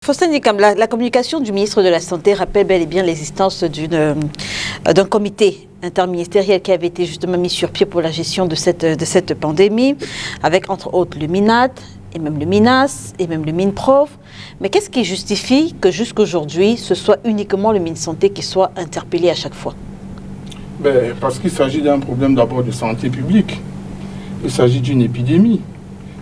Faustin Ndikam, la communication du ministre de la Santé rappelle bel et bien l'existence d'un comité interministériel qui avait été justement mis sur pied pour la gestion de cette pandémie, avec entre autres le MINAD, et même le MINAS, et même le MINPROF. Mais qu'est-ce qui justifie que jusqu'aujourd'hui, ce soit uniquement le MINSanté qui soit interpellé à chaque fois? Parce qu'il s'agit d'un problème d'abord de santé publique. Il s'agit d'une épidémie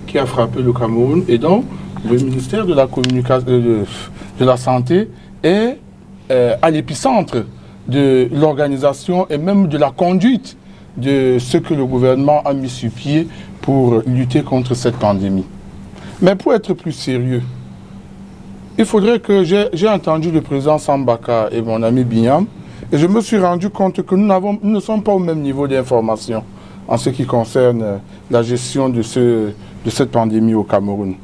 qui a frappé le Cameroun et donc le ministère de la Communication, de la Santé est à l'épicentre de l'organisation et même de la conduite de ce que le gouvernement a mis sur pied pour lutter contre cette pandémie. Mais pour être plus sérieux, il faudrait que j'ai entendu le président Sambaka et mon ami Binyam, et je me suis rendu compte que nous ne sommes pas au même niveau d'information en ce qui concerne la gestion de cette pandémie au Cameroun.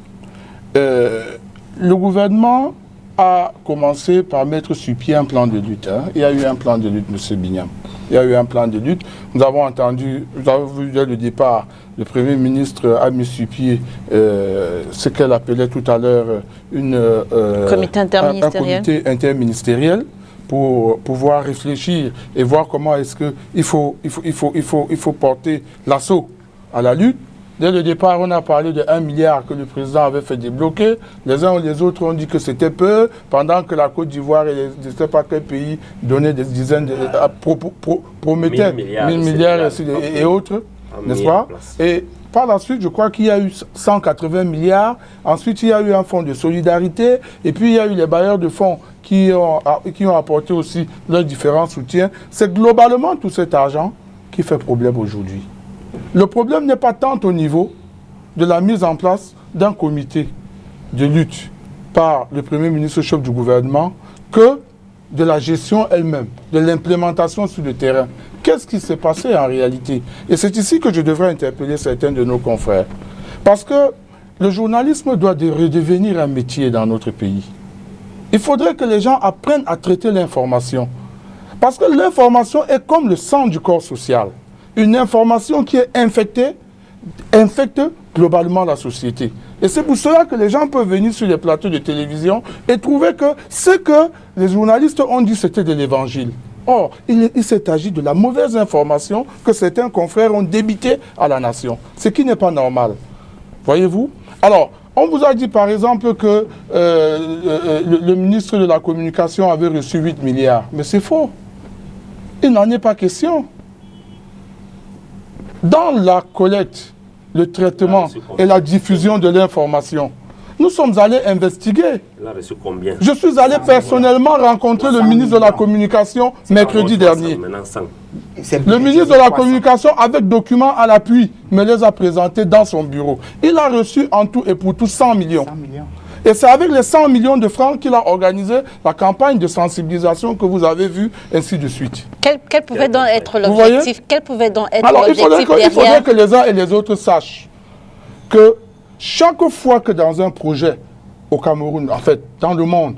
Le gouvernement a commencé par mettre sur pied un plan de lutte. Il y a eu un plan de lutte, M. Binyam. Il y a eu un plan de lutte. Nous avons entendu, vous avez vu dès le départ, le Premier ministre a mis sur pied ce qu'elle appelait tout à l'heure un comité interministériel pour pouvoir réfléchir et voir comment est-ce qu'il faut porter l'assaut à la lutte. Dès le départ, on a parlé de 1 milliard que le président avait fait débloquer. Les uns ou les autres ont dit que c'était peu, pendant que la Côte d'Ivoire et je ne sais pas quel pays donnaient des dizaines promettaient 1000 milliards et autres, n'est-ce pas? Et par la suite, je crois qu'il y a eu 180 milliards. Ensuite, il y a eu un fonds de solidarité. Et puis, il y a eu les bailleurs de fonds qui ont apporté aussi leurs différents soutiens. C'est globalement tout cet argent qui fait problème aujourd'hui. Le problème n'est pas tant au niveau de la mise en place d'un comité de lutte par le Premier ministre chef du gouvernement que de la gestion elle-même, de l'implémentation sur le terrain. Qu'est-ce qui s'est passé en réalité? Et c'est ici que je devrais interpeller certains de nos confrères. Parce que le journalisme doit redevenir un métier dans notre pays. Il faudrait que les gens apprennent à traiter l'information. Parce que l'information est comme le sang du corps social. Une information qui est infectée, infecte globalement la société. Et c'est pour cela que les gens peuvent venir sur les plateaux de télévision et trouver que ce que les journalistes ont dit, c'était de l'évangile. Or, il s'est agi de la mauvaise information que certains confrères ont débité à la nation, ce qui n'est pas normal. Voyez-vous? Alors, on vous a dit par exemple que le ministre de la Communication avait reçu 8 milliards. Mais c'est faux. Il n'en est pas question. Dans la collecte, le traitement et la diffusion de l'information, nous sommes allés investiguer. Je suis allé personnellement rencontrer le ministre de la Communication mercredi dernier. Le ministre de la Communication, avec documents à l'appui, me les a présentés dans son bureau. Il a reçu en tout et pour tout 100 millions. Et c'est avec les 100 millions de francs qu'il a organisé la campagne de sensibilisation que vous avez vue, ainsi de suite. Quel pouvait donc être l'objectif? Quel pouvait donc être Alors, l'objectif il faudrait que les uns et les autres sachent que chaque fois que dans un projet au Cameroun, en fait, dans le monde,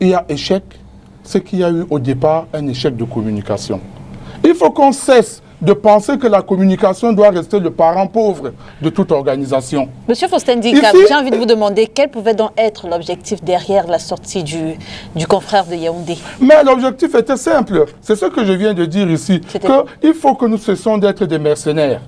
il y a échec, c'est qu'il y a eu au départ un échec de communication. Il faut qu'on cesse de penser que la communication doit rester le parent pauvre de toute organisation. Monsieur Faustin Ndikam, j'ai envie de vous demander quel pouvait donc être l'objectif derrière la sortie du confrère de Yaoundé? Mais l'objectif était simple. C'est ce que je viens de dire ici. Qu'il faut que nous cessions d'être des mercenaires.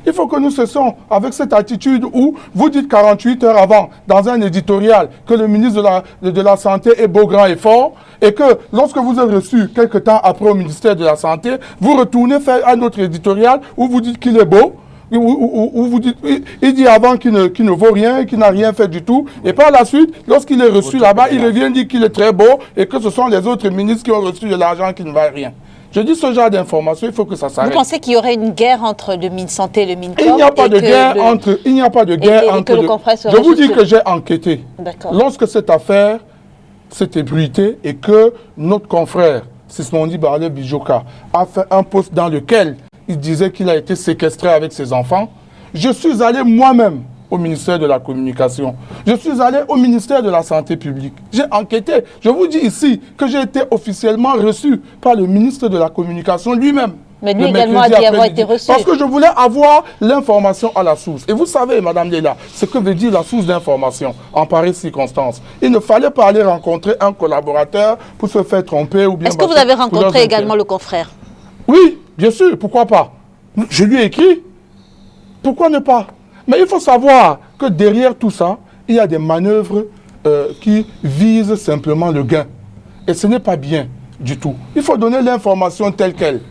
Il faut que nous cessions avec cette attitude où vous dites 48 heures avant, dans un éditorial, que le ministre de la Santé est beau, grand et fort, et que lorsque vous êtes reçu quelque temps après au ministère de la Santé, vous retournez faire un autre éditorial où vous dites qu'il est beau, où vous dites, il dit avant qu'il ne vaut rien, qu'il n'a rien fait du tout, et par la suite, lorsqu'il est reçu là-bas, il revient dire qu'il est très beau, et que ce sont les autres ministres qui ont reçu de l'argent qui ne valent rien. Je dis ce genre d'information, il faut que ça s'arrête. Vous pensez qu'il y aurait une guerre entre le MINSanté et le MINPROF? Il n'y a pas de guerre entre... Il n'y a pas de guerre entre... Je vous dis que j'ai enquêté. Lorsque cette affaire s'est ébruitée et que notre confrère, Sismondi Barlet Bijoka, a fait un post dans lequel il disait qu'il a été séquestré avec ses enfants, je suis allé moi-même au ministère de la Communication. Je suis allé au ministère de la Santé publique. J'ai enquêté. Je vous dis ici que j'ai été officiellement reçu par le ministre de la Communication lui-même. Mais lui le également a mercredi dit avoir après-midi. été reçu. Parce que je voulais avoir l'information à la source. Et vous savez, Madame Léla, ce que veut dire la source d'information en pareille circonstance. Il ne fallait pas aller rencontrer un collaborateur pour se faire tromper ou bien... Est-ce que vous avez rencontré également le confrère? Oui, bien sûr, pourquoi pas? Je lui ai écrit. Pourquoi ne pas? Mais il faut savoir que derrière tout ça, il y a des manœuvres qui visent simplement le gain. Et ce n'est pas bien du tout. Il faut donner l'information telle qu'elle.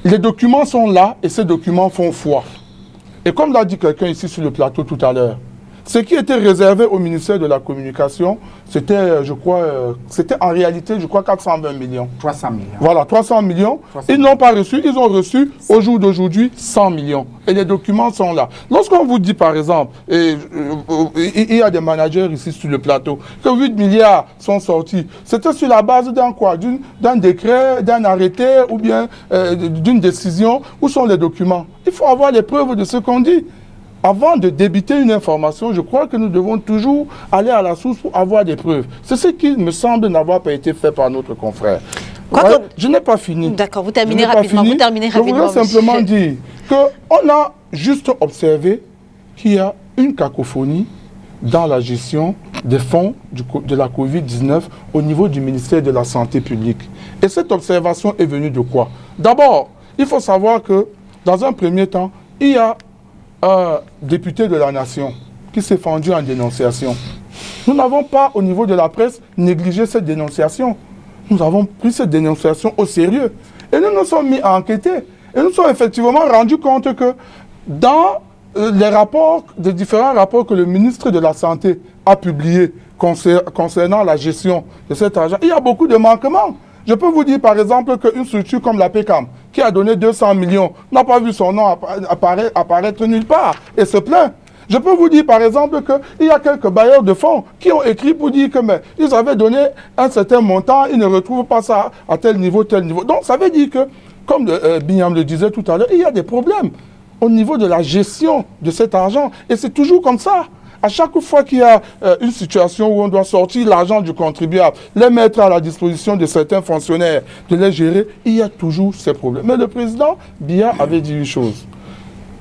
Les documents sont là et ces documents font foi. Et comme l'a dit quelqu'un ici sur le plateau tout à l'heure, ce qui était réservé au ministère de la Communication, c'était, je crois, c'était en réalité, je crois, 420 millions. 300 millions. Voilà, 300 millions. 300 Ils n'ont pas reçu, ils ont reçu au jour d'aujourd'hui 100 millions. Et les documents sont là. Lorsqu'on vous dit, par exemple, il y a des managers ici sur le plateau, que 8 milliards sont sortis, c'était sur la base d'un quoi? D'un décret, d'un arrêté ou bien d'une décision. Où sont les documents? Il faut avoir les preuves de ce qu'on dit. Avant de débiter une information, je crois que nous devons toujours aller à la source pour avoir des preuves. C'est ce qui me semble n'avoir pas été fait par notre confrère. Ouais, je n'ai pas fini. D'accord, vous terminez rapidement. Vous terminez rapidement. Je voudrais simplement dire qu'on a juste observé qu'il y a une cacophonie dans la gestion des fonds de la Covid-19 au niveau du ministère de la Santé publique. Et cette observation est venue de quoi? D'abord, il faut savoir que, dans un premier temps, il y a un député de la nation qui s'est fendu en dénonciation. Nous n'avons pas, au niveau de la presse, négligé cette dénonciation. Nous avons pris cette dénonciation au sérieux. Et nous nous sommes mis à enquêter. Et nous nous sommes effectivement rendus compte que dans les rapports, des différents rapports que le ministre de la Santé a publiés concernant la gestion de cet argent, il y a beaucoup de manquements. Je peux vous dire par exemple qu'une structure comme la PECAM, qui a donné 200 millions, n'a pas vu son nom apparaître nulle part et se plaint. Je peux vous dire par exemple qu'il y a quelques bailleurs de fonds qui ont écrit pour dire que ils avaient donné un certain montant, ils ne retrouvent pas ça à tel niveau, tel niveau. Donc ça veut dire que, comme Binyam le disait tout à l'heure, il y a des problèmes au niveau de la gestion de cet argent. Et c'est toujours comme ça. À chaque fois qu'il y a une situation où on doit sortir l'argent du contribuable, les mettre à la disposition de certains fonctionnaires, de les gérer, il y a toujours ces problèmes. Mais le président Biya avait dit une chose.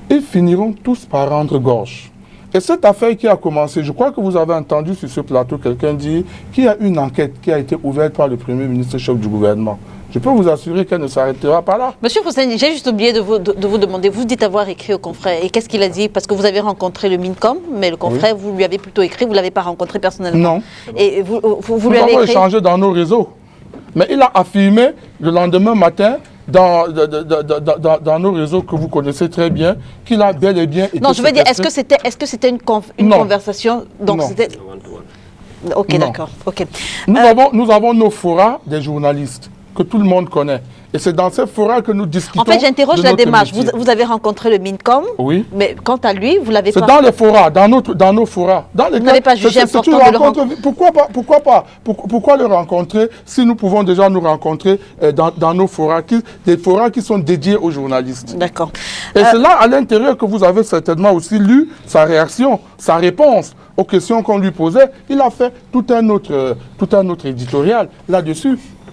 Ils finiront tous par rendre gorge. Et cette affaire qui a commencé, je crois que vous avez entendu sur ce plateau quelqu'un dire qu'il y a une enquête qui a été ouverte par le Premier ministre chef du gouvernement. Je peux vous assurer qu'elle ne s'arrêtera pas là. Monsieur Fossani, j'ai juste oublié de vous demander, vous dites avoir écrit au confrère, et qu'est-ce qu'il a dit? Parce que vous avez rencontré le MINCOM, mais le confrère, oui, vous lui avez plutôt écrit, vous ne l'avez pas rencontré personnellement. Non. Et vous lui avez avez écrit? écrit? Échangé dans nos réseaux. Mais il a affirmé le lendemain matin, dans nos réseaux que vous connaissez très bien, qu'il a bel et bien été... Non, je veux dire, est-ce que c'était une conversation? Donc c'était... Ok, d'accord. Okay. Nous avons nos forats des journalistes que tout le monde connaît. Et c'est dans ces forats que nous discutons. En fait, j'interroge la démarche. Vous avez rencontré le MINCOM, oui. Mais quant à lui, vous l'avez pas... C'est dans les forats, dans nos forats. Vous n'avez pas jugé important de le rencontrer? Pourquoi pas? Pourquoi le rencontrer si nous pouvons déjà nous rencontrer dans nos forats, des forats qui sont dédiés aux journalistes? D'accord. Et c'est là, à l'intérieur, que vous avez certainement aussi lu sa réaction, sa réponse aux questions qu'on lui posait. Il a fait tout un autre éditorial là-dessus.